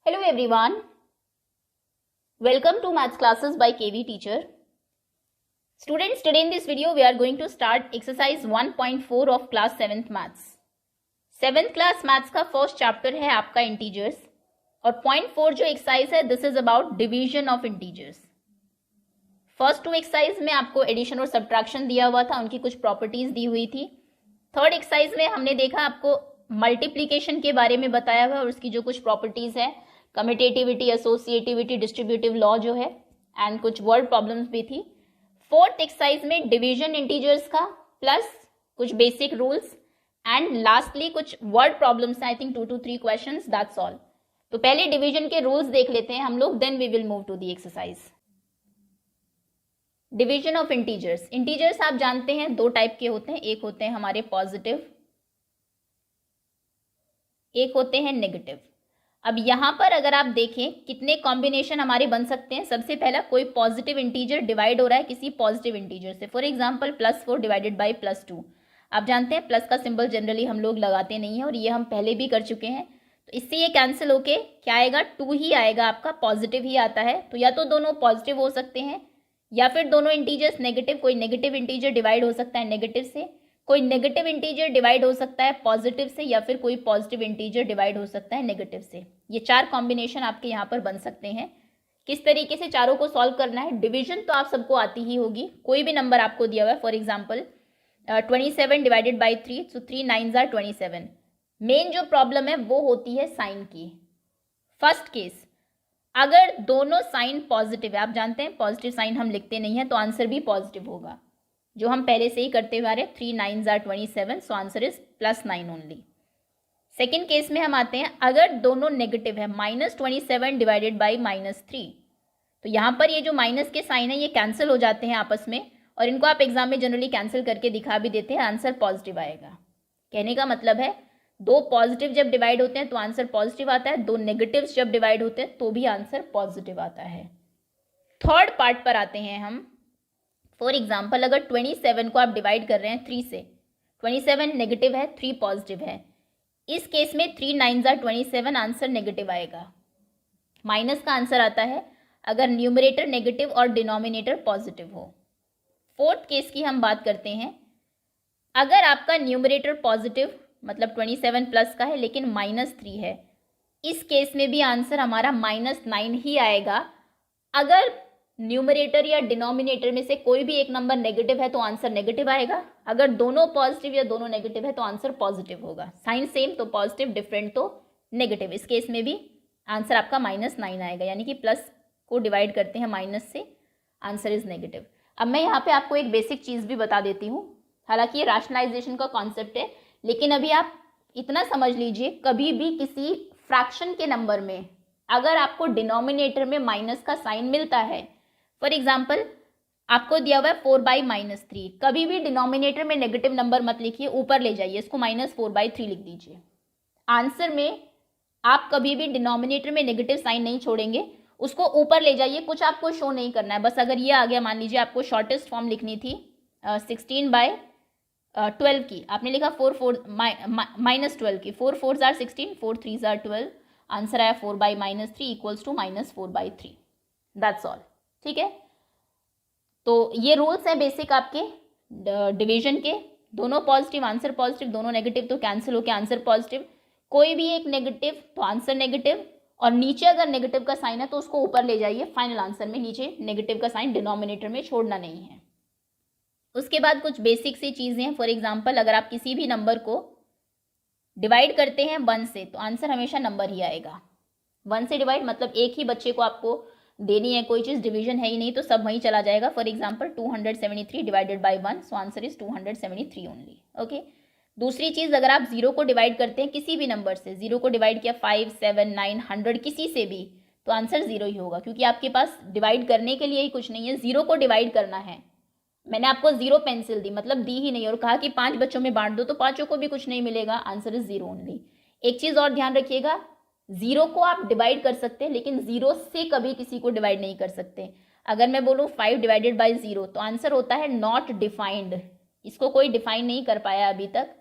Hello everyone, welcome to maths classes by KV teacher. Students, today in this video we are going to start exercise 1.4 of class 7th maths. 7th class maths का first chapter है आपका integers और 0.4 जो exercise है this is about division of integers. First two exercise में आपको addition और subtraction दिया हुआ था, उनकी कुछ properties दी हुई थी. थर्ड एक्सरसाइज में हमने देखा आपको मल्टीप्लीकेशन के बारे में बताया हुआ और उसकी जो कुछ प्रॉपर्टीज है, कम्यूटेटिविटी, एसोसिएटिविटी, डिस्ट्रीब्यूटिव लॉ जो है एंड कुछ वर्ड प्रॉब्लम्स भी थी. फोर्थ एक्सरसाइज में डिवीजन इंटीजर्स का प्लस कुछ बेसिक रूल्स एंड लास्टली कुछ word problems, I think 2 to 3 questions, that's all. तो पहले डिवीजन के रूल्स देख लेते हैं हम लोग, then we will move to the exercise. Division of integers. Integers आप जानते हैं दो टाइप के होते हैं, एक होते हैं हमारे पॉजिटिव, एक होते हैं नेगेटिव. अब यहां पर अगर आप देखें कितने कॉम्बिनेशन हमारे बन सकते हैं. सबसे पहला, कोई पॉजिटिव इंटीजर डिवाइड हो रहा है किसी पॉजिटिव इंटीजर से. For example +4 divided by +2. आप जानते हैं प्लस का सिंबल जनरली हम लोग लगाते नहीं है और ये हम पहले भी कर चुके हैं. तो इससे ये कैंसिल होके क्या आएगा, 2 ही आएगा आपका, पॉजिटिव ही आता है. तो या तो दोनों पॉजिटिव हो सकते हैं या फिर दोनों इंटीजर्स नेगेटिव. कोई नेगेटिव इंटीजर डिवाइड हो सकता है नेगेटिव से, कोई नेगेटिव इंटीजर डिवाइड हो सकता है पॉजिटिव से, या फिर कोई पॉजिटिव इंटीजर डिवाइड हो सकता है नेगेटिव से. ये 4 कॉम्बिनेशन आपके यहाँ पर बन सकते हैं. किस तरीके से चारों को सॉल्व करना है, डिवीजन तो आप सबको आती ही होगी. कोई भी नंबर आपको दिया हुआ है, for example 27 divided by 3, so 3 9s are 27. Main जो प्रॉब्लम है वो होती है साइन की. फर्स्ट केस, अगर दोनों साइन पॉजिटिव है, आप जानते हैं पॉजिटिव साइन हम लिखते नहीं है तो आंसर भी पॉजिटिव होगा, जो हम पहले से ही करते हुए आ रहे हैं. 3 9s are 27, so answer is +9 only. Second case में हम आते हैं, अगर दोनों नेगेटिव है, -27 डिवाइडेड बाई -3, तो यहाँ पर ये जो माइनस के साइन है ये कैंसिल हो जाते हैं आपस में और इनको आप एग्जाम में जनरली कैंसिल करके दिखा भी देते हैं, आंसर पॉजिटिव आएगा. कहने का मतलब है दो पॉजिटिव जब डिवाइड होते हैं तो आंसर पॉजिटिव आता है, दो नेगेटिव्स जब डिवाइड होते हैं तो भी आंसर पॉजिटिव आता है. थर्ड पार्ट पर आते हैं हम. फॉर एग्जाम्पल अगर 27 को आप डिवाइड कर रहे हैं 3 से, 27 नेगेटिव है, 3 पॉजिटिव है. इस केस में 3 9s are 27, आंसर नेगेटिव आएगा. माइनस का आंसर आता है अगर न्यूमरेटर नेगेटिव और डिनोमिनेटर पॉजिटिव हो. फोर्थ केस की हम बात करते हैं, अगर आपका न्यूमरेटर पॉजिटिव मतलब 27 प्लस का है लेकिन -3 है, इस केस में भी आंसर हमारा -9 ही आएगा. अगर न्यूमरेटर या डिनोमिनेटर में से कोई भी एक नंबर नेगेटिव है तो आंसर नेगेटिव आएगा. अगर दोनों पॉजिटिव या दोनों नेगेटिव है तो आंसर पॉजिटिव होगा. साइन सेम तो पॉजिटिव, डिफरेंट तो नेगेटिव. इस केस में भी आंसर आपका -9 आएगा, यानी कि प्लस को डिवाइड करते हैं माइनस से, आंसर इज नेगेटिव. अब मैं यहाँ पे आपको एक बेसिक चीज़ भी बता देती हूँ. हालांकि ये रैशनलाइजेशन का कॉन्सेप्ट है, लेकिन अभी आप इतना समझ लीजिए, कभी भी किसी फ्रैक्शन के नंबर में अगर आपको डिनोमिनेटर में माइनस का साइन मिलता है, फॉर एग्जाम्पल आपको दिया हुआ है 4/-3, कभी भी डिनोमिनेटर में नेगेटिव नंबर मत लिखिए, ऊपर ले जाइए, इसको -4/3 लिख दीजिए. आंसर में आप कभी भी डिनोमिनेटर में नेगेटिव साइन नहीं छोड़ेंगे, उसको ऊपर ले जाइए, कुछ आपको शो नहीं करना है. बस अगर ये आ गया, मान लीजिए आपको शॉर्टेस्ट फॉर्म लिखनी थी 16/12 की, आपने लिखा 4/12 की, 4 4s are 16, 4 3s are 12, answer आया 4/-3 इक्वल्स टू -4/3. That's all. ठीक है, तो ये रूल्स हैं बेसिक आपके डिवीजन के. दोनों पॉजिटिव आंसर पॉजिटिव, दोनों नेगेटिव तो कैंसिल होकर आंसर पॉजिटिव. कोई भी एक नेगेटिव तो आंसर नेगेटिव, और नीचे अगर नेगेटिव का साइन है तो उसको ऊपर ले जाइए. फाइनल आंसर में नीचे नेगेटिव का साइन डिनोमिनेटर में छोड़ना नहीं है. उसके बाद कुछ बेसिक सी चीज़ें हैं. फॉर एग्जाम्पल अगर आप किसी भी नंबर को डिवाइड करते हैं 1 से तो आंसर हमेशा नंबर ही आएगा. 1 से डिवाइड मतलब एक ही बच्चे को आपको देनी है कोई चीज़, डिवीजन है ही नहीं तो सब वहीं चला जाएगा. For example 273 divided by 1, so answer is 273 only. Okay. दूसरी चीज़, अगर आप 0 को डिवाइड करते हैं किसी भी नंबर से, 0 को डिवाइड किया 5 7 9 100 किसी से भी, तो आंसर 0 ही होगा, क्योंकि आपके पास डिवाइड करने के लिए ही कुछ नहीं है. 0 को डिवाइड करना है, मैंने आपको 0 पेंसिल दी, मतलब दी ही नहीं, और कहा कि 5 बच्चों में बांट दो तो 5 को भी कुछ नहीं मिलेगा. Answer is 0 only. एक चीज़ और ध्यान रखिएगा, 0 को आप डिवाइड कर सकते हैं लेकिन 0 से कभी किसी को डिवाइड नहीं कर सकते. अगर मैं बोलूँ 5 डिवाइडेड बाई 0 तो आंसर होता है नॉट डिफाइंड. इसको कोई डिफाइन नहीं कर पाया अभी तक.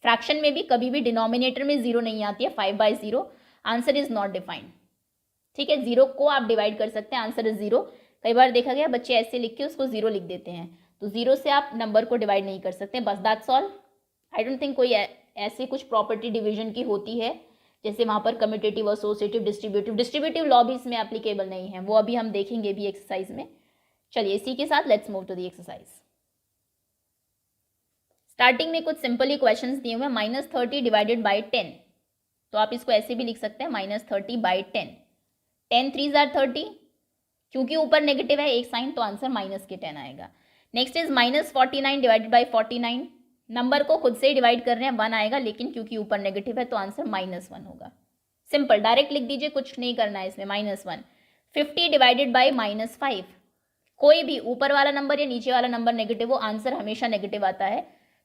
फ्रैक्शन में भी कभी भी डिनोमिनेटर में 0 नहीं आती है, 5/0. Answer is not defined. ठीक है, 0 को आप डिवाइड कर सकते हैं, आंसर इज 0। कई बार देखा गया बच्चे ऐसे लिख के उसको 0 लिख देते हैं, तो 0 से आप नंबर को डिवाइड नहीं कर सकते, बस that's all. I don't think कोई ऐसी कुछ प्रॉपर्टी डिवीजन की होती है, जैसे वहाँ पर कम्यूटेटिव, एसोसिएटिव, डिस्ट्रीब्यूटिव लॉ भी इसमें एप्लीकेबल नहीं है, वो अभी हम देखेंगे भी एक्सरसाइज में। चलिए इसी के साथ let's move to the exercise. Starting में कुछ सिंपल ही क्वेश्चंस दिए हुए हैं। -30 डिवाइडेड बाई 10, तो आप इसको ऐसे भी लिख सकते हैं -30 बाई 10। 10 3 जार 30, क्योंकि ऊपर नेगेटिव है एक साइन तो आंसर माइनस के 10 आएगा। Next is -49 divided by 49, number को खुद से ही डिवाइड कर रहे हैं, 1 आएगा, लेकिन क्योंकि ऊपर नेगेटिव है तो आंसर -1 होगा। सिंपल, डायरेक्ट लिख दीजिए, कुछ नहीं करना है इसमें, -1। 50 डिवाइडेड बाई -5, कोई भी ऊपर वाला नंबर या नीचे वाला नंबर नेगेटिव हो, आंसर हमेशा नेगेटिव आता है,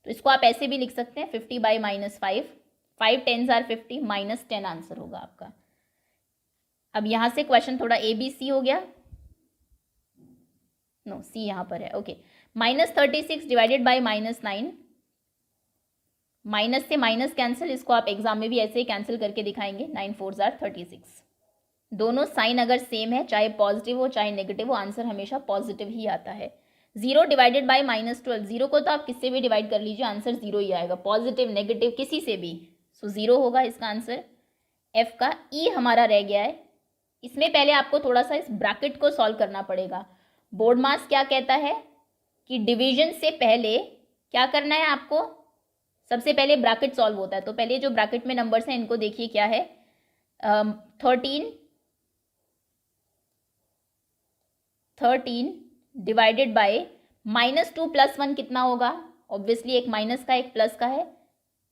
तो इसको आप ऐसे भी लिख सकते हैं 50 बाई -5, 5 10 जार 50, -10 आंसर होगा आपका। अब यहां से क्वेश्चन थोड़ा ABC हो गया, नो C यहां पर है, ओके। -36 डिवाइडेड बाई -9, माइनस से माइनस कैंसिल, इसको आप एग्जाम में भी ऐसे ही कैंसिल करके दिखाएंगे, 9 4 जार 36। दोनों साइन अगर सेम है, चाहे पॉजिटिव हो चाहे नेगेटिव हो, आंसर हमेशा पॉजिटिव ही आता है। 0 डिवाइडेड बाई -12, 0 को तो आप किससे भी डिवाइड कर लीजिए, आंसर 0 ही आएगा, पॉजिटिव नेगेटिव किसी से भी, सो 0 होगा इसका आंसर। F का E हमारा रह गया है, इसमें पहले आपको थोड़ा सा इस ब्रैकेट को सॉल्व करना पड़ेगा। बोर्ड मास क्या कहता है कि डिवीजन से पहले क्या करना है आपको, सबसे पहले ब्रैकेट सॉल्व होता है, तो पहले जो ब्रैकेट में नंबर्स हैं इनको देखिए क्या है, 13 डिवाइडेड बाय -2 + 1 कितना होगा, ऑब्वियसली एक माइनस का एक प्लस का है,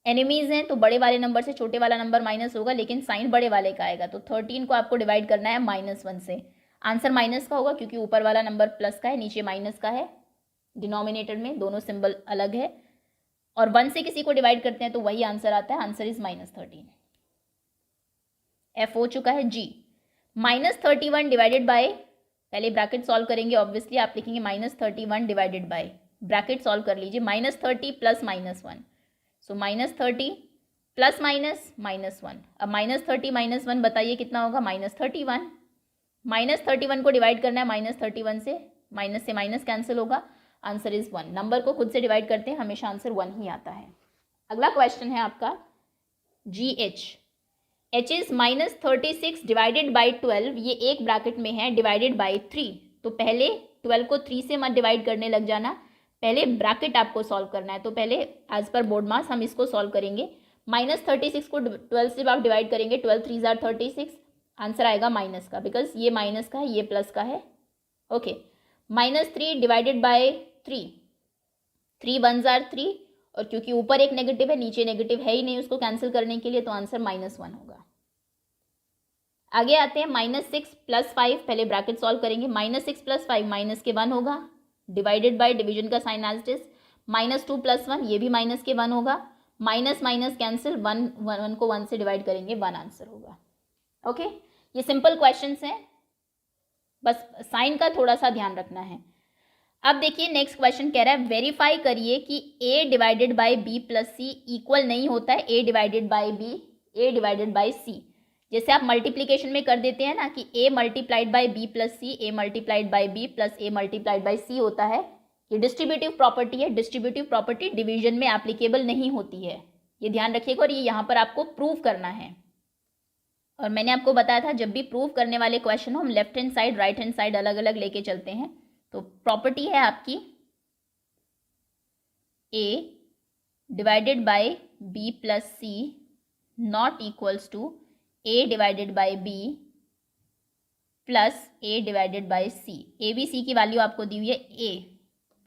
एनिमीज हैं तो बड़े वाले नंबर से छोटे वाला नंबर माइनस होगा, लेकिन साइन बड़े वाले का आएगा, तो 13 को आपको डिवाइड करना है -1 से, आंसर माइनस का होगा क्योंकि ऊपर वाला नंबर प्लस का है, नीचे माइनस का है, डिनोमिनेटर में दोनों सिंबल अलग है, और 1 से किसी को डिवाइड करते हैं तो वही आंसर आता है, आंसर इज -13। F हो चुका है G। -31 डिवाइडेड बाय, पहले ब्रैकेट सॉल्व करेंगे, ऑब्वियसली आप लिखेंगे -31 डिवाइडेड बाय, ब्रैकेट सॉल्व कर लीजिए, -30 + -1, सो -30 प्लस माइनस -1, अब -30 -1 बताइए कितना होगा, -31। -31 को डिवाइड करना है -31 से, माइनस से माइनस कैंसिल होगा, आंसर इज 1। नंबर को खुद से डिवाइड करते हैं, हमेशा आंसर 1 ही आता है। अगला क्वेश्चन है आपका GH। H is -36 divided by 12, ये एक ब्रैकेट में है, डिवाइडेड बाई 3, तो पहले 12 को 3 से मत डिवाइड करने लग जाना, पहले ब्रैकेट आपको सॉल्व करना है, तो पहले एज पर बोर्ड मास हम इसको सॉल्व करेंगे। -36 को 12 से आप डिवाइड करेंगे, 12 3 जार 36, आंसर आएगा माइनस का, बिकॉज ये माइनस का है ये प्लस का है, ओके। -3 डिवाइडेड बाय 3, 3 1 जार 3, और क्योंकि ऊपर एक नेगेटिव है नीचे नेगेटिव है ही नहीं उसको कैंसिल करने के लिए, तो आंसर -1 होगा। आगे आते हैं -6 + 5, पहले ब्रैकेट सॉल्व करेंगे, -6 + 5 माइनस के 1 होगा, डिवाइडेड बाय डिवीजन का साइन एज इट इज, -2 + 1 ये भी माइनस के 1 होगा, माइनस माइनस कैंसिल, 1 को 1 से डिवाइड करेंगे, 1 आंसर होगा, ओके। ये सिंपल क्वेश्चंस हैं, बस साइन का थोड़ा सा ध्यान रखना है। अब देखिए नेक्स्ट क्वेश्चन कह रहा है वेरीफाई करिए कि A divided by B + C equal नहीं होता है A divided by B, A divided by C। जैसे आप मल्टीप्लीकेशन में कर देते हैं ना कि A multiplied by B + C, A multiplied by B + A multiplied by C होता है, ये डिस्ट्रीब्यूटिव प्रॉपर्टी है, डिस्ट्रीब्यूटिव प्रॉपर्टी डिवीजन में एप्लीकेबल नहीं होती है, ये ध्यान रखिएगा, और ये यहाँ पर आपको प्रूव करना है। और मैंने आपको बताया था जब भी प्रूव करने वाले क्वेश्चन हो हम left hand side right hand side अलग अलग लेके चलते हैं। तो प्रॉपर्टी है आपकी A divided by B + C not equals to A divided by B + A divided by C। A B C की वैल्यू आपको दी हुई है A,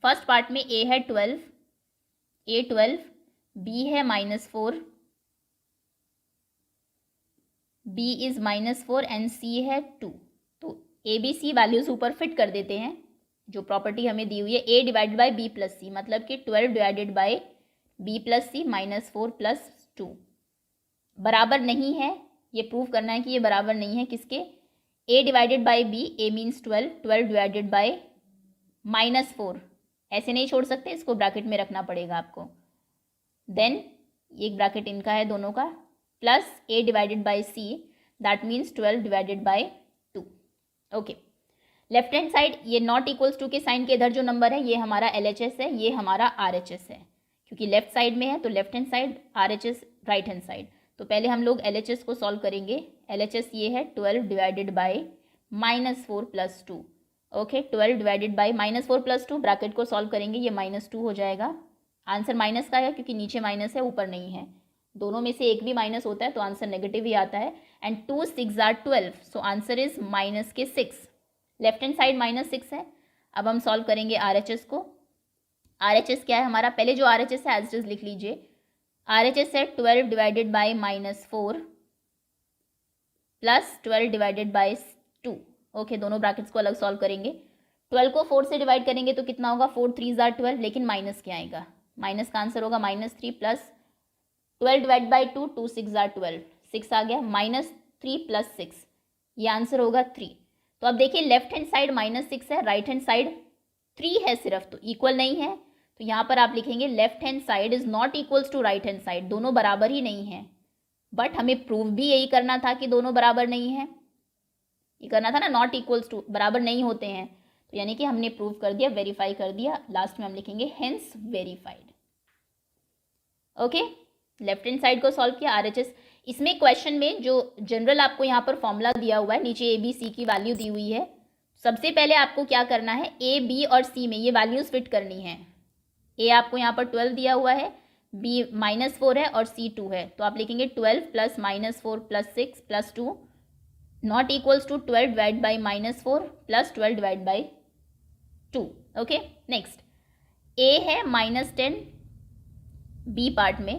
फर्स्ट पार्ट में A है 12, A 12, B है -4, B इज -4 एंड C है 2। तो A B C वैल्यूज ऊपर फिट कर देते हैं, जो प्रॉपर्टी हमें दी हुई है A divided by B + C, मतलब कि 12 डिवाइडेड बाई B + C -4 + 2 बराबर नहीं है, ये प्रूव करना है कि ये बराबर नहीं है किसके, A divided by B, A means 12, 12 divided by -4, ऐसे नहीं छोड़ सकते, इसको ब्रैकेट में रखना पड़ेगा आपको, देन एक ब्रैकेट इनका है दोनों का, plus A divided by C, that means 12 divided by 2। Okay, left hand side ये नॉट इक्वल्स टू के साइन के इधर जो नंबर है ये हमारा LHS है, ये हमारा RHS है, क्योंकि लेफ्ट साइड में है तो left hand side, RHS right hand side. तो पहले हम लोग LHS को सॉल्व करेंगे। LHS ये है 12 divided by -4 plus 2। Okay, 12 divided by -4 plus 2, bracket को सॉल्व करेंगे, ये -2 हो जाएगा। आंसर माइनस का है क्योंकि नीचे माइनस है ऊपर नहीं है, दोनों में से एक भी माइनस होता है तो आंसर नेगेटिव ही आता है। And 2 6 are 12, so answer is -6। Left hand side -6 है। अब हम सॉल्व करेंगे RHS को। RHS क्या है हमारा, पहले जो RHS है एज इट इज लिख लीजिए। RHS है 12 divided by -4 plus 12 divided by 2। Okay, दोनों ब्रैकेट्स को अलग सॉल्व करेंगे। 12 को 4 से डिवाइड करेंगे तो कितना होगा, 4 3 आर 12, लेकिन माइनस क्या आएगा, माइनस का आंसर होगा -3 प्लस 12 डिवाइड बाई 2, 2 6 आर 12, 6 आ गया, -3 प्लस 6, ये आंसर होगा 3। तो अब देखिए लेफ्ट हैंड साइड -6 है, राइट हैंड साइड 3 है सिर्फ, तो इक्वल नहीं है। तो यहाँ पर आप लिखेंगे left hand side is not equals to right hand side, दोनों बराबर ही नहीं है। बट हमें प्रूव भी यही करना था कि दोनों बराबर नहीं है, ये करना था ना, नॉट इक्वल्स टू, बराबर नहीं होते हैं। तो यानी कि हमने प्रूव कर दिया, वेरीफाई कर दिया, लास्ट में हम लिखेंगे hence verified. Okay, left hand side को सॉल्व किया। RHS, इसमें क्वेश्चन में जो जनरल आपको यहाँ पर फॉर्मूला दिया हुआ है, नीचे ABC की वैल्यू दी हुई है। सबसे पहले आपको क्या करना है, A, B और C में ये वैल्यूज फिट करनी है। A आपको यहाँ पर 12 दिया हुआ है, B -4 है और C 2 है, तो आप लिखेंगे 12 plus -4 plus 6 plus 2 not equals to 12 divide by -4 plus 12 divide by 2। Okay, next A है -10, B पार्ट में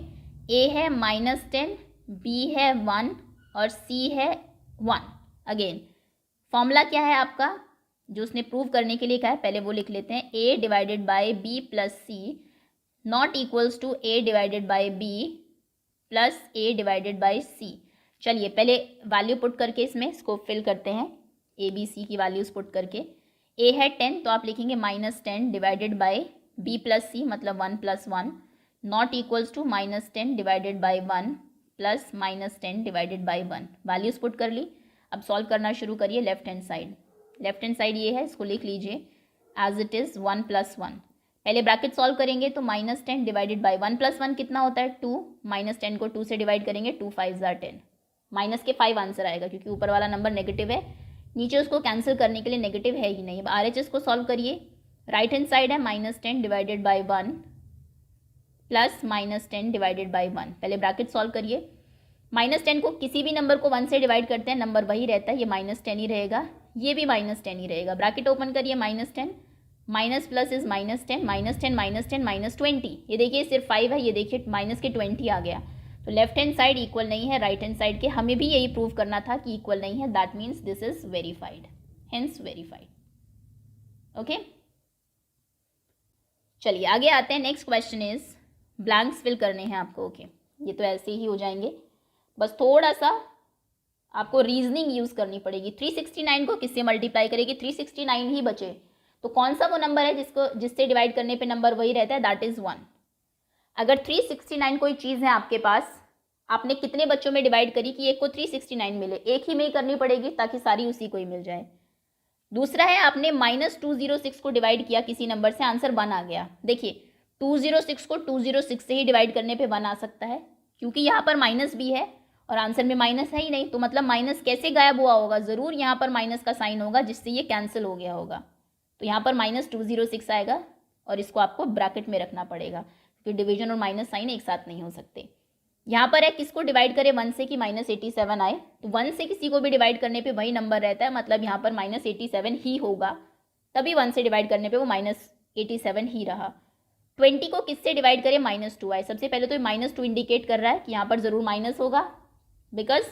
A है -10, B है 1 और C है 1। अगेन फॉर्मूला क्या है आपका, जो उसने प्रूव करने के लिए कहा है, पहले वो लिख लेते हैं। A divided by B plus C not equals to A divided by B plus A divided by C। चलिए पहले वैल्यू पुट करके इसमें इसको फिल करते हैं, ABC की वैल्यूज पुट करके। A है 10, तो आप लिखेंगे -10 divided by B plus C, मतलब 1 plus 1 not equals to -10 divided by 1 plus -10 divided by 1। Values put कर ली। अब सॉल्व करना शुरू करिए left hand side. Left hand side ये है, इसको लिख लीजिए एज इट इज़ 1 प्लस 1। पहले ब्रैकेट सॉल्व करेंगे तो -10 डिवाइडेड बाई 1 प्लस 1 कितना होता है, 2, -10 को 2 से डिवाइड करेंगे, 2 5 आर 10, माइनस के 5 आंसर आएगा क्योंकि ऊपर वाला नंबर नेगेटिव है, नीचे उसको कैंसिल करने के लिए नेगेटिव है ही नहीं। अब RHS को सॉल्व करिए। राइट हैंड साइड है -10 divided by 1 plus -10 divided by 1। पहले ब्रैकेट सॉल्व करिए। -10 को किसी भी नंबर को 1 से डिवाइड करते हैं, नंबर वही रहता है, ये -10 ही रहेगा, ये भी -10 ही रहेगा। ब्रैकेट ओपन करिए, -10 माइनस प्लस इज -10, -10 -10 -20, ये देखिए सिर्फ 5 है, ये देखिए माइनस के 20 आ गया। तो लेफ्ट हैंड साइड इक्वल नहीं है राइट हैंड साइड के, हमें भी यही प्रूव करना था कि इक्वल नहीं है, that means this is verified, hence verified. Okay, चलिए आगे आते हैं। Next question is, blanks fill करने हैं आपको। ओके, ये तो ऐसे ही हो जाएंगे, बस थोड़ा सा आपको रीजनिंग यूज करनी पड़ेगी। 369 को किससे मल्टीप्लाई करेगी, 369 ही बचे, तो कौन सा वो नंबर है जिससे डिवाइड करने पे नंबर वही रहता है, दैट इज 1। अगर 369 कोई चीज़ है आपके पास, आपने कितने बच्चों में डिवाइड करी कि एक को 369 मिले, एक ही में ही करनी पड़ेगी ताकि सारी उसी को ही मिल जाए। दूसरा है आपने -206 को डिवाइड किया किसी नंबर से, आंसर 1 आ गया। देखिए 206 को 206 से ही डिवाइड करने पे 1 आ सकता है, क्योंकि यहाँ पर माइनस भी है और आंसर में माइनस है ही नहीं, तो मतलब माइनस कैसे गायब हुआ होगा, ज़रूर यहाँ पर माइनस का साइन होगा जिससे ये कैंसिल हो गया होगा। तो यहाँ पर -206 आएगा और इसको आपको ब्रैकेट में रखना पड़ेगा क्योंकि डिवीजन और माइनस साइन एक साथ नहीं हो सकते। यहाँ पर है किसको डिवाइड करें 1 से कि -87 आए, तो 1 से किसी को भी डिवाइड करने पे वही नंबर रहता है, मतलब यहाँ पर -87 ही होगा, तभी 1 से डिवाइड करने पे वो -87 ही रहा। 20 को किससे डिवाइड करें, -2 आए, सबसे पहले तो -2 इंडिकेट कर रहा है कि यहाँ पर ज़रूर माइनस होगा, बिकॉज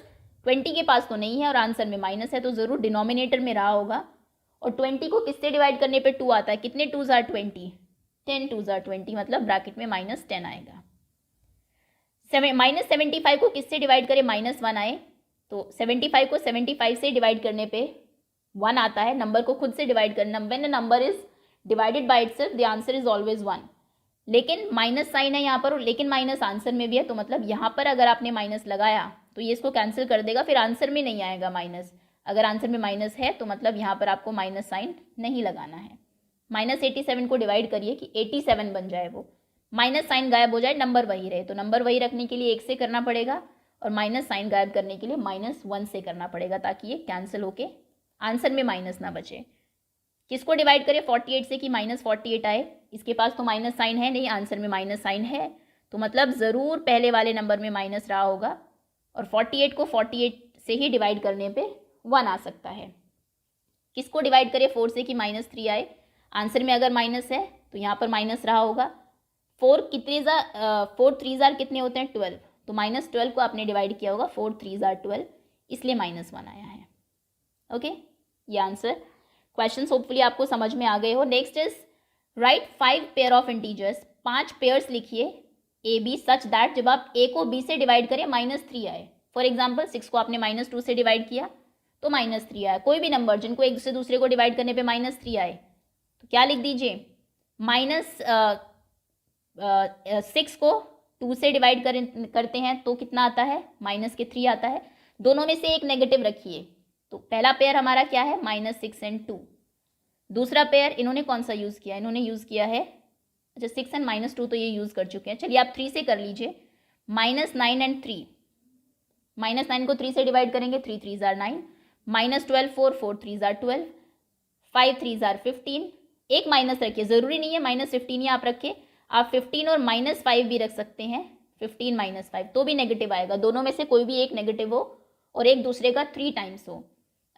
20 के पास तो नहीं है और आंसर में माइनस है, तो ज़रूर डिनोमिनेटर में रहा होगा। और 20 को किससे डिवाइड करने पे 2 आता है, कितने 2s आर 20, 10 2s आर 20, मतलब ब्रैकेट में -10 आएगा। -75 को किससे डिवाइड करें, -1 आए, तो 75 को 75 से डिवाइड करने पे 1 आता है। नंबर को खुद से डिवाइड करना, when a number is divided by itself the answer is always 1, लेकिन माइनस साइन है यहाँ पर, लेकिन माइनस आंसर में भी है, तो मतलब यहाँ पर अगर आपने माइनस लगाया तो ये इसको कैंसिल कर देगा, फिर आंसर में नहीं आएगा माइनस। अगर आंसर में माइनस है तो मतलब यहाँ पर आपको माइनस साइन नहीं लगाना है। -87 को डिवाइड करिए कि 87 बन जाए, वो माइनस साइन गायब हो जाए, नंबर वही रहे। तो नंबर वही रखने के लिए 1 से करना पड़ेगा और माइनस साइन गायब करने के लिए -1 से करना पड़ेगा, ताकि ये कैंसिल होके आंसर में माइनस ना बचे। किसको डिवाइड करें 48 से कि -48 आए? इसके पास तो माइनस साइन है नहीं, आंसर में माइनस साइन है, तो मतलब ज़रूर पहले वाले नंबर में माइनस रहा होगा और 48 को 48 से ही डिवाइड करने पे 1 आ सकता है। किसको डिवाइड करें 4 से कि -3 आए? आंसर में अगर माइनस है तो यहाँ पर माइनस रहा होगा। 4 3 जार कितने होते हैं? 12, तो -12 को आपने डिवाइड किया होगा, 4 3 जार 12, इसलिए -1 आया है। ओके, ये आंसर। क्वेश्चंस होपफुली आपको समझ में आ गए हो। Next is right 5 pair of integers, 5 pairs लिखिए ए बी सच दैट जब आप ए को बी से डिवाइड करें -3 आए। फॉर एग्जाम्पल 6 को आपने -2 से डिवाइड किया तो -3 आया। कोई भी नंबर जिनको एक से दूसरे को डिवाइड करने पे -3 आए तो क्या लिख दीजिए? -6 को 2 से डिवाइड करते हैं तो कितना आता है? -3 आता है। दोनों में से एक नेगेटिव रखिए, तो पहला पेयर हमारा क्या है? -6 एंड 2। दूसरा पेयर इन्होंने कौन सा यूज़ किया? इन्होंने यूज़ किया है, अच्छा 6 एंड -2 तो ये यूज़ कर चुके हैं। चलिए आप 3 से कर लीजिए, -9 एंड 3। -9 को 3 से डिवाइड करेंगे, 3 3 जार 9, -12 4 4 3 जार 12, 5 3 जार 15। एक माइनस रखिए, ज़रूरी नहीं है -15 ही आप रखें, आप 15 और -5 भी रख सकते हैं। 15 - 5 तो भी नेगेटिव आएगा, दोनों में से कोई भी एक नेगेटिव हो और एक दूसरे का 3 टाइम्स हो।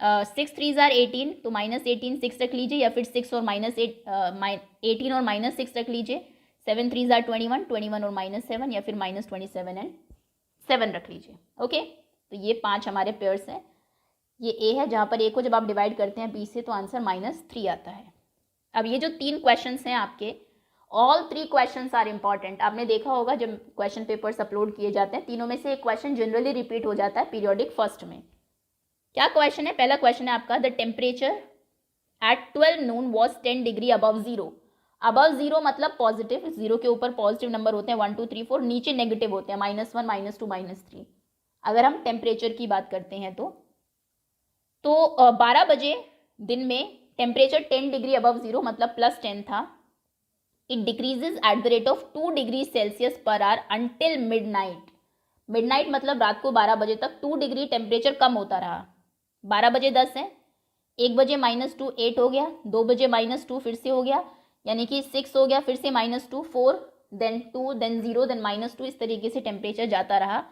6 3 जार 18, तो -18 6 रख लीजिए, या फिर 6 और -18 और -6 रख लीजिए। 7 3 जार 21, 21 और -7, या फिर -27 एंड 7 रख लीजिए। ओके, तो ये 5 हमारे पेयर्स हैं। ये ए है, जहाँ पर ए को जब आप डिवाइड करते हैं बी से तो आंसर -3 आता है। अब ये जो 3 क्वेश्चंस हैं आपके, ऑल 3 क्वेश्चंस आर इंपॉर्टेंट। आपने देखा होगा जब क्वेश्चन पेपर्स अपलोड किए जाते हैं, तीनों में से एक क्वेश्चन जनरली रिपीट हो जाता है पीरियोडिक फर्स्ट में। क्या क्वेश्चन है? पहला क्वेश्चन है आपका, the temperature at 12 Noon was 10 degree above zero. Above zero मतलब पॉजिटिव, जीरो के ऊपर पॉजिटिव नंबर होते हैं 1 2 3 4, नीचे नेगेटिव होते हैं -1 -2 -3। अगर हम टेम्परेचर की बात करते हैं तो 12 बजे दिन में टेम्परेचर 10 डिग्री अबव जीरो मतलब +10 था। It decreases eight the rate of 2 degree Celsius per hour until midnight. Midnight मतलब रात को 12 बजे तक 2 डिग्री टेम्परेचर कम होता रहा। 12 बजे 10 है, 1 बजे -2 8 हो गया, 2 बजे -2 फिर से हो गया, यानी कि 6 हो गया, फिर से -2 4 देन 2 देन 0 देन -2, इस तरीके से टेम्परेचर जाता रहा।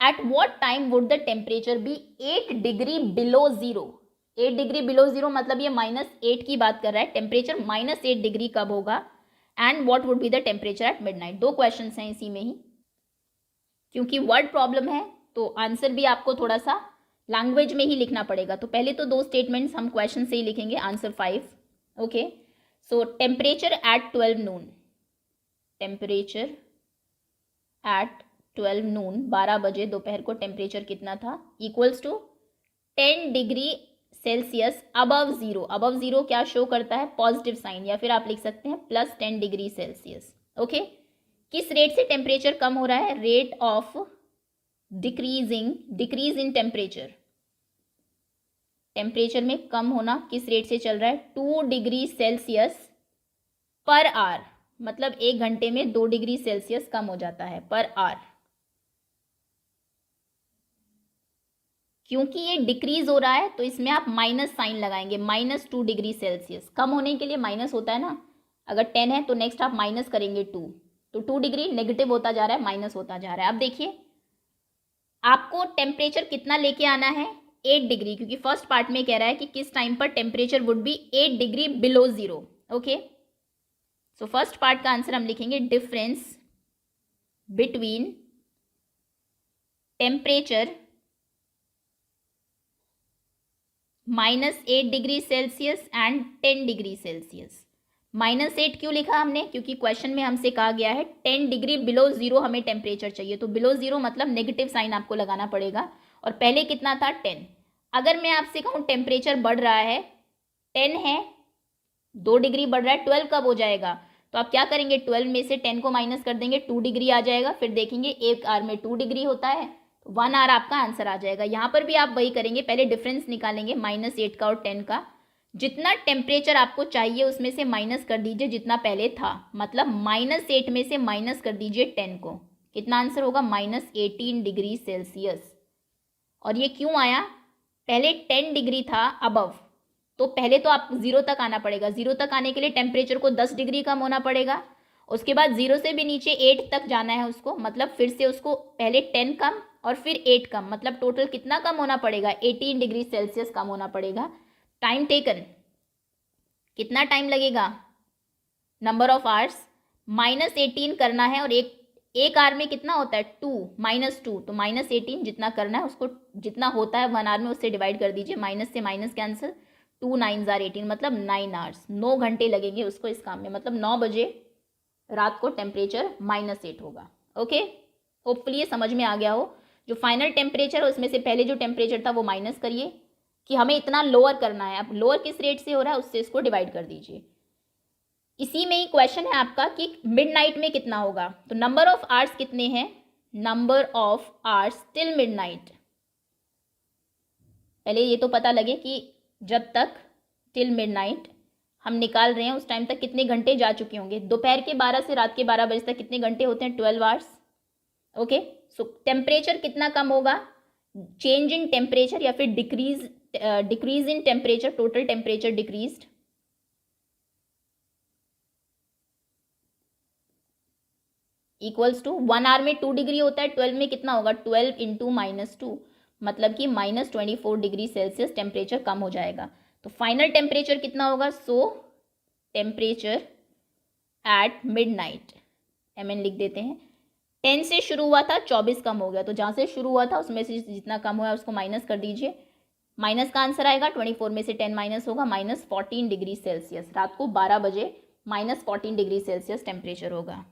At what time would the temperature be 8 degree below zero. 8 degree below zero मतलब ये -8 की बात कर रहा है, टेम्परेचर -8 डिग्री कब होगा, and what would be the temperature at midnight. 2 question हैं इसी में ही, क्योंकि वर्ड प्रॉब्लम है तो आंसर भी आपको थोड़ा सा लैंग्वेज में ही लिखना पड़ेगा। तो पहले तो 2 स्टेटमेंट्स हम क्वेश्चन से ही लिखेंगे, answer 5। Okay, so temperature at 12 noon, temperature at 12 noon 12 बजे दोपहर को टेम्परेचर कितना था, equals to 10 degree Celsius above zero. Above zero क्या शो करता है? पॉजिटिव साइन, या फिर आप लिख सकते हैं +10 डिग्री सेल्सियस। ओके, किस रेट से टेम्परेचर कम हो रहा है? Rate of decrease in temperature. Temperature में कम होना किस रेट से चल रहा है? 2 डिग्री सेल्सियस पर आवर, मतलब 1 घंटे में 2 डिग्री सेल्सियस कम हो जाता है पर आवर। क्योंकि ये डिक्रीज हो रहा है तो इसमें आप माइनस साइन लगाएंगे, -2 डिग्री सेल्सियस। कम होने के लिए माइनस होता है ना, अगर 10 है तो नेक्स्ट आप माइनस करेंगे 2, तो 2 डिग्री नेगेटिव होता जा रहा है, माइनस होता जा रहा है। अब देखिए आपको टेम्परेचर कितना लेके आना है? 8 डिग्री, क्योंकि फर्स्ट पार्ट में कह रहा है कि किस टाइम पर temperature would be 8 degree below zero. Okay, so first part का आंसर हम लिखेंगे difference between temperature -8 degree Celsius and 10 degree Celsius. -8 क्यों लिखा हमने? क्योंकि क्वेश्चन में हमसे कहा गया है 10 डिग्री बिलो जीरो हमें टेम्परेचर चाहिए, तो बिलो जीरो मतलब नेगेटिव साइन आपको लगाना पड़ेगा, और पहले कितना था? 10। अगर मैं आपसे कहूँ टेम्परेचर बढ़ रहा है, 10 है, 2 डिग्री बढ़ रहा है, 12 कब हो जाएगा? तो आप क्या करेंगे? 12 में से 10 को माइनस कर देंगे, 2 डिग्री आ जाएगा। फिर देखेंगे 1 आवर में 2 डिग्री होता है, तो 1 आवर आपका आंसर आ जाएगा। यहाँ पर भी आप वही करेंगे, पहले डिफरेंस निकालेंगे -8 का और 10 का। जितना टेम्परेचर आपको चाहिए उसमें से माइनस कर दीजिए जितना पहले था, मतलब -8 में से माइनस कर दीजिए 10 को। कितना आंसर होगा? -18 डिग्री सेल्सियस। और ये क्यों आया? पहले 10 डिग्री था अबव, तो पहले तो आप 0 तक आना पड़ेगा। 0 तक आने के लिए टेम्परेचर को 10 डिग्री कम होना पड़ेगा। उसके बाद 0 से भी नीचे 8 तक जाना है उसको, मतलब फिर से उसको पहले 10 कम और फिर 8 कम, मतलब टोटल कितना कम होना पड़ेगा? 18 डिग्री सेल्सियस कम होना पड़ेगा। टाइम टेकन, कितना टाइम लगेगा? नंबर ऑफ आवर्स -18 करना है, और एक आवर में कितना होता है? 2 -2, तो -18 जितना करना है उसको, जितना होता है 1 आवर में उससे डिवाइड कर दीजिए। माइनस से माइनस कैंसिल, 2 9 जार 18, मतलब 9 आवर्स, 9 घंटे लगेंगे उसको इस काम में। मतलब 9 बजे रात को टेम्परेचर -8 होगा। ओके, होपफुली ये समझ में आ गया हो। जो फाइनल टेम्परेचर है उसमें से पहले जो टेम्परेचर था वो माइनस करिए कि हमें इतना लोअर करना है। अब लोअर किस रेट से हो रहा है उससे इसको डिवाइड कर दीजिए। इसी में ही क्वेश्चन है आपका कि मिडनाइट में कितना होगा। तो नंबर ऑफ आवर्स कितने हैं? Number of hours till midnight, पहले ये तो पता लगे कि जब तक टिल मिडनाइट हम निकाल रहे हैं उस टाइम तक कितने घंटे जा चुके होंगे। दोपहर के 12 से रात के 12 बजे तक कितने घंटे होते हैं? 12 आवर्स। ओके, सो टेम्परेचर कितना कम होगा? चेंज इन टेम्परेचर या फिर decrease in temperature, total temperature decreased, equals to 1 hour में 2 डिग्री होता है, 12 में कितना होगा? 12 इंटू -2, मतलब कि -24 डिग्री सेल्सियस टेम्परेचर कम हो जाएगा। तो फाइनल टेम्परेचर कितना होगा? सो टेम्परेचर एट मिडनाइट, mn लिख देते हैं। 10 से शुरू हुआ था, 24 कम हो गया, तो जहाँ से शुरू हुआ था उसमें से जितना कम हुआ उसको माइनस कर दीजिए। माइनस का आंसर आएगा 24 में से 10 माइनस होगा -14 डिग्री सेल्सियस। रात को 12 बजे -14 डिग्री सेल्सियस टेम्परेचर होगा।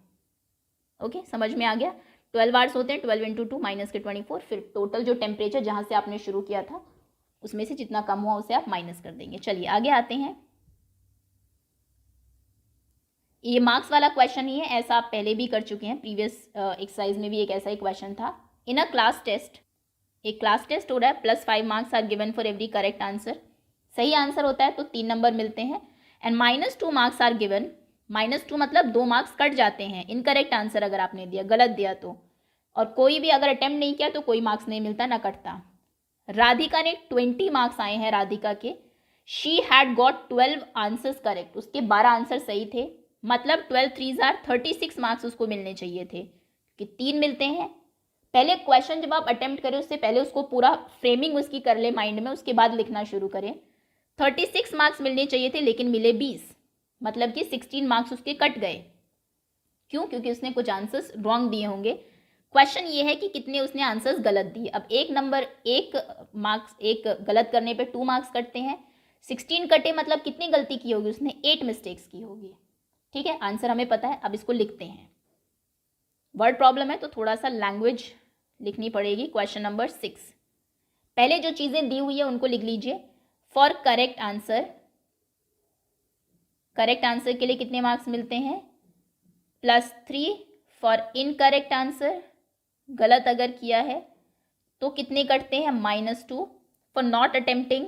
ओके, समझ में आ गया। 12 आवर्स होते हैं, 12 इंटू 2 माइनस के 24, फिर टोटल जो टेम्परेचर जहाँ से आपने शुरू किया था उसमें से जितना कम हुआ उसे आप माइनस कर देंगे। चलिए आगे आते हैं। ये मार्क्स वाला क्वेश्चन ही है, ऐसा आप पहले भी कर चुके हैं। प्रीवियस एक्सरसाइज में भी एक ऐसा ही क्वेश्चन था। इन अ क्लास टेस्ट, एक क्लास टेस्ट हो रहा है, +5 marks are given for every correct answer. सही आंसर होता है तो 3 नंबर मिलते हैं, एंड -2 मार्क्स आर गिवन। -2 मतलब 2 मार्क्स कट जाते हैं इनकरेक्ट आंसर अगर आपने दिया, गलत दिया तो, और कोई भी अगर अटेम्प्ट नहीं किया तो कोई मार्क्स नहीं मिलता, ना कटता। राधिका ने 20 मार्क्स आए हैं राधिका के। She had got 12 answers correct, उसके 12 आंसर सही थे, मतलब 12 3 आर 36 मार्क्स उसको मिलने चाहिए थे, कि 3 मिलते हैं। पहले क्वेश्चन जब आप अटेम्प्ट करें उससे पहले उसको पूरा फ्रेमिंग उसकी कर ले माइंड में, उसके बाद लिखना शुरू करें। 36 मार्क्स मिलने चाहिए थे लेकिन मिले 20, मतलब कि 16 मार्क्स उसके कट गए। क्यों? क्योंकि उसने कुछ आंसर्स रॉन्ग दिए होंगे। क्वेश्चन ये है कि कितने उसने आंसर्स गलत दिए। अब एक मार्क्स, एक गलत करने पे 2 मार्क्स कटते हैं। 16 कटे मतलब कितनी गलती की होगी उसने? 8 मिस्टेक्स की होगी। ठीक है, आंसर हमें पता है। अब इसको लिखते हैं। वर्ड प्रॉब्लम है तो थोड़ा सा लैंग्वेज लिखनी पड़ेगी। क्वेश्चन नंबर 6, पहले जो चीज़ें दी हुई है उनको लिख लीजिए। For correct answer, correct answer के लिए कितने मार्क्स मिलते हैं? +3। फॉर इनकरेक्ट आंसर, गलत अगर किया है तो कितने कटते हैं? -2। फॉर नॉट अटेम्प्टिंग,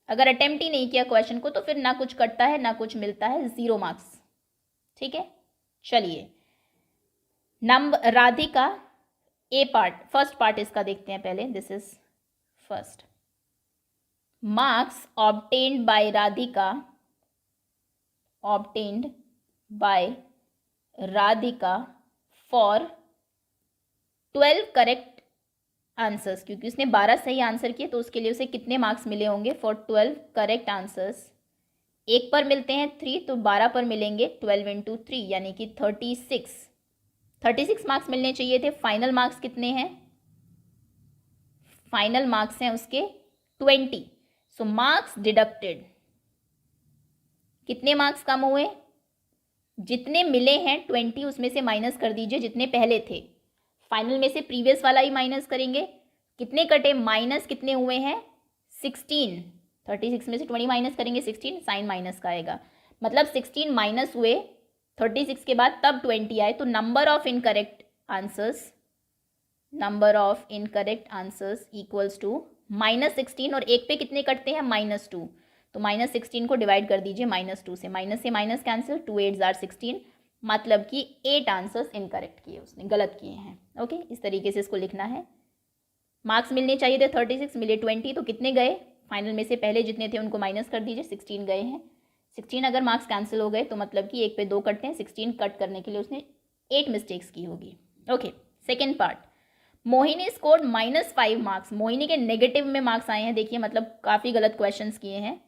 अगर अटेम्प्ट ही नहीं किया क्वेश्चन को तो फिर ना कुछ कटता है ना कुछ मिलता है, 0 मार्क्स। ठीक है, चलिए नंबर राधिका, ए पार्ट, फर्स्ट पार्ट इसका देखते हैं पहले। This is first. Marks obtained bye Radhika, obtained by Radhika for 12 correct answers, क्योंकि उसने 12 सही आंसर किए तो उसके लिए उसे कितने मार्क्स मिले होंगे? फॉर 12 करेक्ट आंसर्स, एक पर मिलते हैं 3 तो 12 पर मिलेंगे 12 इंटू 3 यानी कि 36 मार्क्स मिलने चाहिए थे। फाइनल मार्क्स कितने हैं? फाइनल मार्क्स हैं उसके 20। सो मार्क्स डिडक्टेड, कितने मार्क्स कम हुए? जितने मिले हैं 20 उसमें से माइनस कर दीजिए जितने पहले थे। फाइनल में से प्रीवियस वाला ही माइनस करेंगे। कितने कटे? माइनस कितने हुए हैं? 16। 36 में से 20 माइनस करेंगे 16, साइन माइनस का आएगा, मतलब 16 माइनस हुए 36 के बाद तब 20 आए। तो number of incorrect answers, number of incorrect answers equals to -16 और एक पे कितने कटते हैं -2, तो -16 को डिवाइड कर दीजिए -2 से माइनस कैंसिल, 2 8 जार 16, मतलब कि 8 आंसर्स इनकरेक्ट किए उसने, गलत किए हैं। ओके, इस तरीके से इसको लिखना है। मार्क्स मिलने चाहिए थे 36, मिले 20, तो कितने गए फाइनल में से, पहले जितने थे उनको माइनस कर दीजिए, 16 गए हैं। 16 अगर मार्क्स कैंसिल हो गए तो मतलब कि एक पे 2 कटते हैं, 16 कट करने के लिए उसने 8 मिस्टेक्स की होगी। Okay, second part, Mohini scored -5 marks. Mohini के नेगेटिव में मार्क्स आए हैं, देखिए मतलब काफ़ी गलत क्वेश्चंस किए हैं।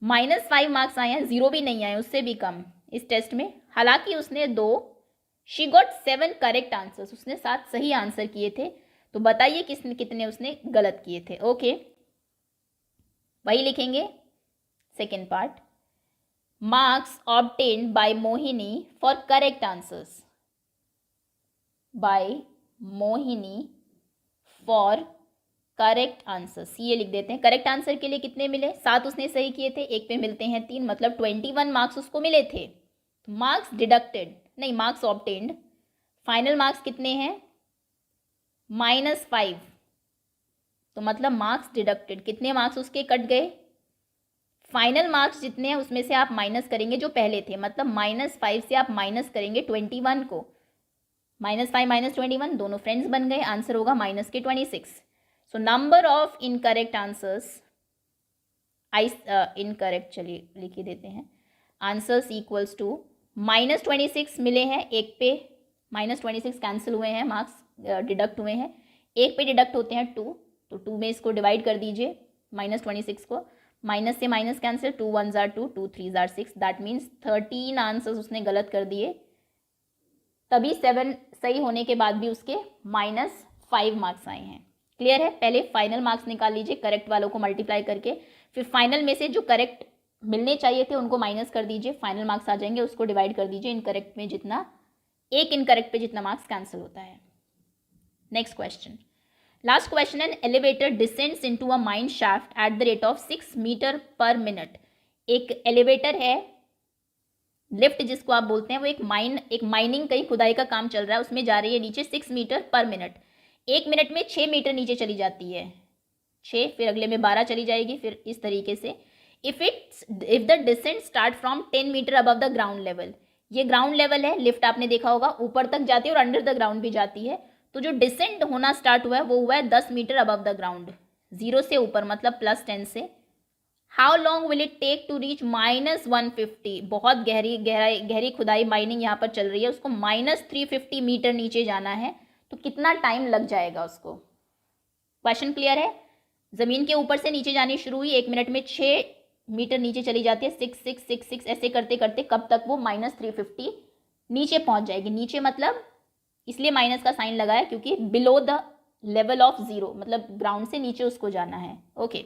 -5 मार्क्स आए हैं, 0 भी नहीं आए, उससे भी कम इस टेस्ट में। हालांकि उसने शी गॉट 7 करेक्ट आंसर्स, उसने 7 सही आंसर किए थे। तो बताइए कितने उसने गलत किए थे। ओके, वही लिखेंगे second part, marks obtained by Mohini for correct answers, by Mohini for correct answers, ये लिख देते हैं। करेक्ट आंसर के लिए कितने मिले, 7 उसने सही किए थे, एक पे मिलते हैं 3, मतलब 21 मार्क्स उसको मिले थे। मार्क्स डिडक्टेड नहीं, मार्क्स ऑब्टेन्ड, फाइनल मार्क्स कितने हैं -5, तो मतलब मार्क्स डिडक्टेड, कितने मार्क्स उसके कट गए, फाइनल मार्क्स जितने हैं उसमें से आप माइनस करेंगे जो पहले थे, मतलब -5 से आप माइनस करेंगे 21 को, -5 -21 दोनों फ्रेंड्स बन गए, आंसर होगा -26। So number of incorrect answers incorrect, चलिए लिख ही देते हैं, आंसर्स इक्वल्स टू -26 मिले हैं, एक पे -26 कैंसिल हुए हैं, मार्क्स डिडक्ट हुए हैं, एक पे डिडक्ट होते हैं 2, तो 2 में इसको डिवाइड कर दीजिए -26 को, माइनस से minus cancel, 2 1 jar 2, 2 3 jar 6, that means 13 answers उसने गलत कर दिए। तभी 7 सही होने के बाद भी उसके -5 मार्क्स आए हैं। क्लियर है, पहले फाइनल मार्क्स निकाल लीजिए करेक्ट वालों को मल्टीप्लाई करके, फिर फाइनल में से जो करेक्ट मिलने चाहिए थे उनको माइनस कर दीजिए, फाइनल मार्क्स आ जाएंगे, उसको डिवाइड कर दीजिए इनकरेक्ट में, जितना एक इनकरेक्ट पे जितना मार्क्स कैंसिल होता है। Next question, last question, an elevator descends into a mine shaft at the rate of 6 metre per minute. एक एलिवेटर है, लिफ्ट जिसको आप बोलते हैं, वो एक माइनिंग कहीं खुदाई का काम चल रहा है, उसमें जा रही है नीचे 6 मीटर पर मिनट, 1 मिनट में 6 मीटर नीचे चली जाती है, 6, फिर अगले में 12 चली जाएगी, फिर इस तरीके से। If the descent start from 10 metre above the ground level, ये ग्राउंड लेवल है, लिफ्ट आपने देखा होगा ऊपर तक जाती है और अंडर द ग्राउंड भी जाती है, तो जो डिसेंट होना स्टार्ट हुआ है वो हुआ है 10 मीटर अबव द ग्राउंड, 0 से ऊपर मतलब +10 से। How long will it take to reach -150, बहुत गहरी खुदाई माइनिंग यहाँ पर चल रही है, उसको -350 मीटर नीचे जाना है, तो कितना टाइम लग जाएगा उसको। क्वेश्चन क्लियर है, ज़मीन के ऊपर से नीचे जानी शुरू हुई, 1 मिनट में 6 मीटर नीचे चली जाती है, 6 6 6 6 ऐसे करते करते कब तक वो -350 नीचे पहुंच जाएगी। नीचे मतलब इसलिए माइनस का साइन लगा है क्योंकि बिलो द लेवल ऑफ 0, मतलब ग्राउंड से नीचे उसको जाना है। ओके,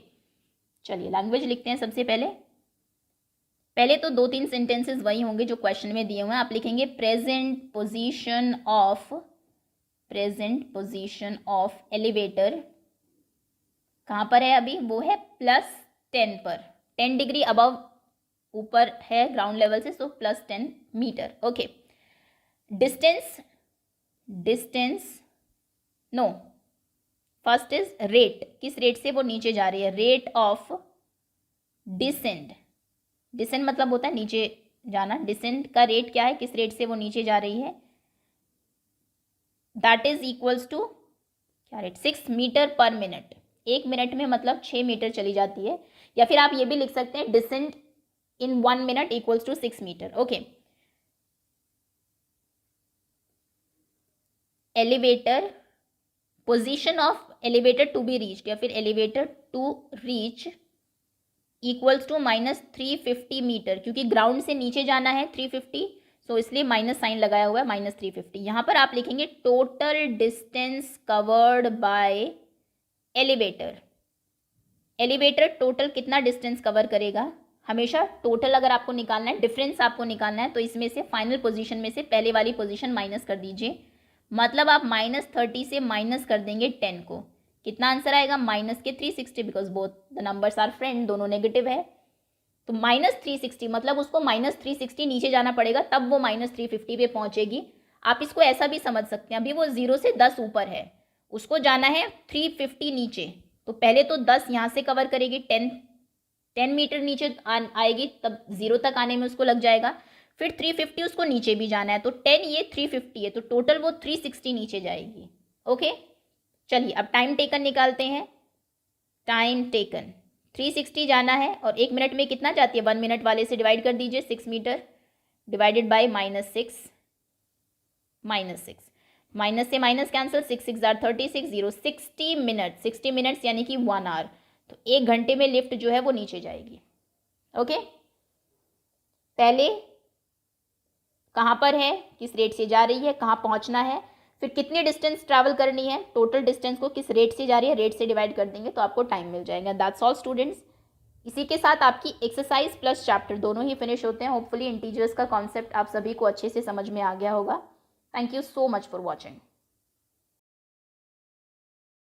चलिए लैंग्वेज लिखते हैं। सबसे पहले तो 2-3 सेंटेंसेस वही होंगे जो क्वेश्चन में दिए हुए हैं। आप लिखेंगे प्रेजेंट पोजीशन ऑफ एलिवेटर, कहाँ पर है अभी, वो है +10 पर, 10 डिग्री अबव ऊपर है ग्राउंड लेवल से, so +10 metre. Okay, distance no, first is rate, किस रेट से वो नीचे जा रही है, रेट ऑफ डिसेंड मतलब होता है नीचे जाना, डिसेंड का रेट क्या है, किस रेट से वो नीचे जा रही है, दैट इज इक्वल्स टू क्या rate, 6 metre per minute, 1 minute में मतलब 6 मीटर चली जाती है, या फिर आप ये भी लिख सकते हैं descend in 1 minute equals to 6 metre. Okay, elevator, position of elevator to be reached, या फिर elevator to reach equals to -350 metre, क्योंकि ग्राउंड से नीचे जाना है 350, सो इसलिए माइनस साइन लगाया हुआ है -350। यहाँ पर आप लिखेंगे total distance covered by elevator. Elevator total कितना डिस्टेंस कवर करेगा, हमेशा टोटल अगर आपको निकालना है, डिफरेंस आपको निकालना है, तो इसमें से फाइनल पोजीशन में से पहले वाली पोजीशन माइनस कर दीजिए, मतलब आप -30 से माइनस कर देंगे 10 को, कितना आंसर आएगा -360, because both the numbers are friend, दोनों नेगेटिव है, तो -360 मतलब उसको -360 नीचे जाना पड़ेगा, तब वो -350 पे पहुंचेगी। आप इसको ऐसा भी समझ सकते हैं, अभी वो 0 से 10 ऊपर है, उसको जाना है 350 नीचे, तो पहले तो 10 यहाँ से कवर करेगी, 10 मीटर नीचे आएगी, तब 0 तक आने में उसको लग जाएगा। फिर 350 उसको नीचे भी जाना है, तो 10 ये 350 है, तो टोटल वो 360 नीचे जाएगी। ओके, चलिए अब टाइम टेकन निकालते हैं। टाइम टेकन 360 जाना है, और 1 मिनट में कितना जाती है, 1 मिनट वाले से डिवाइड कर दीजिए, 6 मीटर डिवाइडेड बाय -6, -6, माइनस से माइनस कैंसिल, 6 6 36, 0, 60 मिनट, 60 मिनट्स यानी कि 1 आवर, तो 1 घंटे में लिफ्ट जो है वो नीचे जाएगी। ओके, पहले कहाँ पर है, किस रेट से जा रही है, कहाँ पहुँचना है, फिर कितनी डिस्टेंस ट्रैवल करनी है, टोटल डिस्टेंस को किस रेट से जा रही है, रेट से डिवाइड कर देंगे तो आपको टाइम मिल जाएगा। That's all students. इसी के साथ आपकी एक्सरसाइज प्लस चैप्टर दोनों ही फिनिश होते हैं। होपफुली इंटीजर्स का कॉन्सेप्ट आप सभी को अच्छे से समझ में आ गया होगा। Thank you so much for watching.